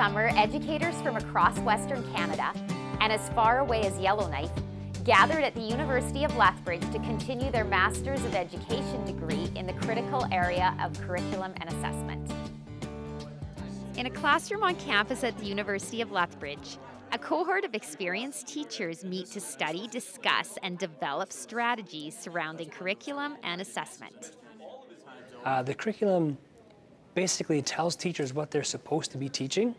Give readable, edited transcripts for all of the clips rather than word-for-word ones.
summer, educators from across Western Canada and as far away as Yellowknife gathered at the University of Lethbridge to continue their Masters of Education degree in the critical area of curriculum and assessment. In a classroom on campus at the University of Lethbridge, a cohort of experienced teachers meet to study, discuss, and develop strategies surrounding curriculum and assessment. The curriculum basically tells teachers what they're supposed to be teaching.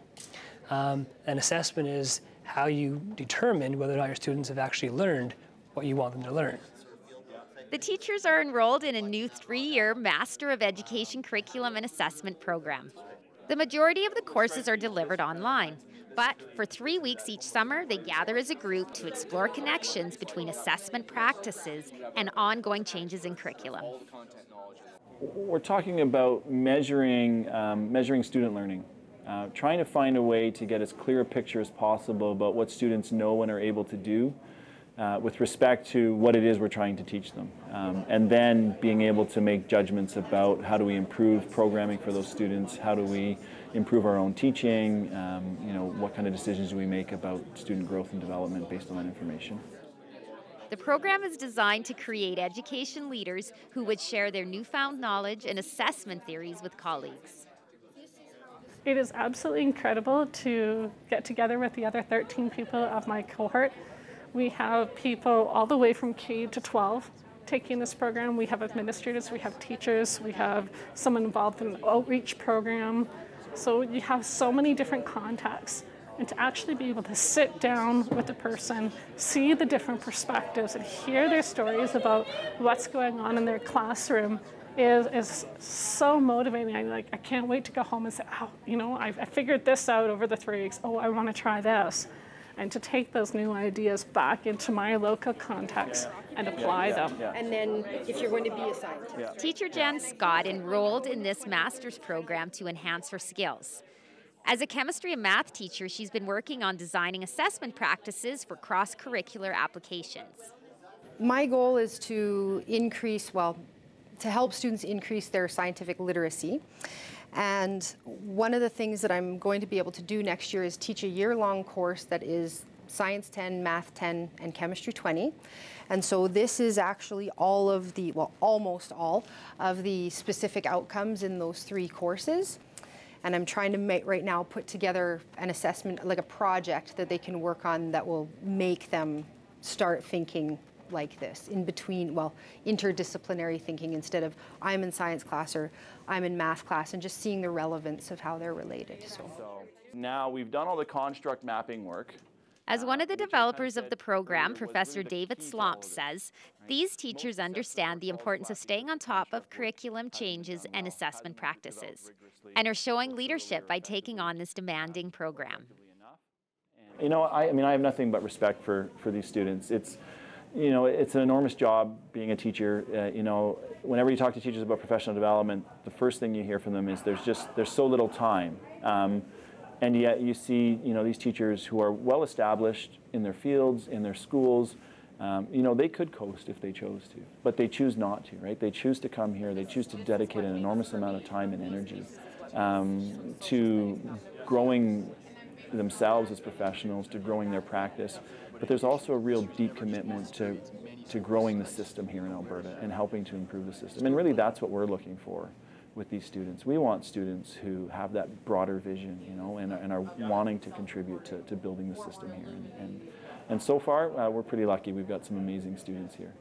An assessment is how you determine whether or not your students have actually learned what you want them to learn. The teachers are enrolled in a new 3-year Master of Education Curriculum and Assessment program. The majority of the courses are delivered online, but for 3 weeks each summer, they gather as a group to explore connections between assessment practices and ongoing changes in curriculum. We're talking about measuring student learning, trying to find a way to get as clear a picture as possible about what students know and are able to do with respect to what it is we're trying to teach them. And then being able to make judgments about how do we improve programming for those students, how do we improve our own teaching, what kind of decisions do we make about student growth and development based on that information. The program is designed to create education leaders who would share their newfound knowledge and assessment theories with colleagues. It is absolutely incredible to get together with the other 13 people of my cohort. We have people all the way from K to 12 taking this program. We have administrators, we have teachers, we have someone involved in the outreach program. So you have so many different contacts. And to actually be able to sit down with the person, see the different perspectives, and hear their stories about what's going on in their classroom is so motivating. I can't wait to go home and say, oh, I figured this out over the 3 weeks. Oh, I want to try this. And to take those new ideas back into my local context and apply them. And then if you're going to be a scientist. Teacher Jen Scott enrolled in this master's program to enhance her skills. As a chemistry and math teacher, she's been working on designing assessment practices for cross-curricular applications. My goal is to help students increase their scientific literacy. And one of the things that I'm going to be able to do next year is teach a year-long course that is Science 10, Math 10, and Chemistry 20. And so this is actually almost all of the specific outcomes in those 3 courses. And I'm trying to right now put together an assessment, like a project that they can work on that will make them start thinking like this, interdisciplinary thinking instead of I'm in science class or I'm in math class, and just seeing the relevance of how they're related. So now we've done all the construct mapping work. As one of the developers of the program, Professor David Slomp says, these teachers understand the importance of staying on top of curriculum changes and assessment practices, and are showing leadership by taking on this demanding program. I have nothing but respect for these students. It's an enormous job being a teacher. Whenever you talk to teachers about professional development, the first thing you hear from them is there's so little time. And yet you see, these teachers who are well established in their fields, in their schools, they could coast if they chose to, but they choose not to, right? They choose to come here, they choose to dedicate an enormous amount of time and energy to growing themselves as professionals, to growing their practice. But there's also a real deep commitment to growing the system here in Alberta and helping to improve the system. And really that's what we're looking for with these students. We want students who have that broader vision, and are wanting to contribute to building the system here. And so far, we're pretty lucky. We've got some amazing students here.